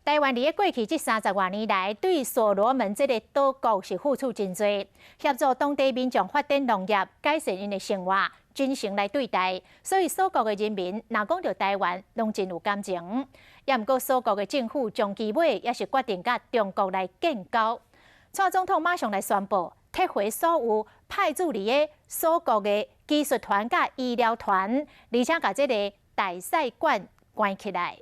台湾伫过去这30多年来，对所罗门这个岛国是付出真多，协助当地民众发展农业，改善因的生活，真诚来对待。所以所国的人民，若讲到台湾，拢真有感情。也毋过所国的政府长期尾也是决定甲中国来建交。蔡总统马上来宣布，撤回所有派驻伫个所国的技术团甲医疗团，而且甲这个大使馆关起来。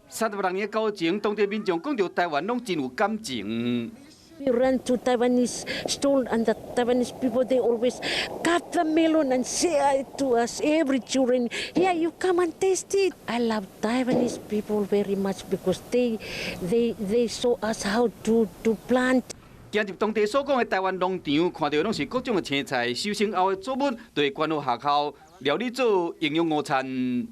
30多年的交情，当地民众讲到台湾拢真有感情。 We run to Taiwanese stall and the Taiwanese people, they always cut the melon and say it to us, every children, here you come and taste it. I love Taiwanese people very much because they show us how to plant. 进入当地所讲的台湾农场，看到拢是各种的青菜，收成后的作物，对关好学校料理做营养午餐。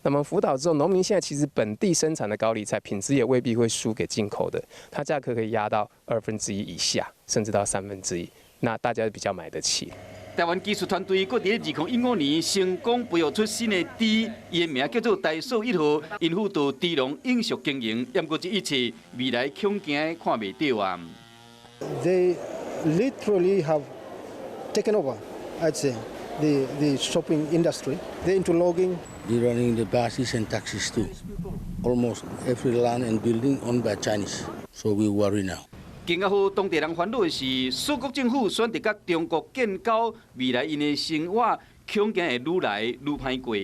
那么辅导之后，农民现在其实本地生产的高丽菜品质也未必会输给进口的，它价格可以压到1/2以下，甚至到1/3，那大家比较买得起。台湾技术团队搁伫2015年成功培育出新的猪，伊的名叫做台塑1号，因辅导猪农永续经营，也过这一切未来恐惊看袂到啊。They literally have taken over, I'd say, the shopping industry. They're into logging. They're running the buses and taxis too. Almost every land and building owned by Chinese. So we worry now. 更加好，当地人烦恼的是，苏国政府选择甲中国建交，未来因的生活恐惊会愈来愈歹过。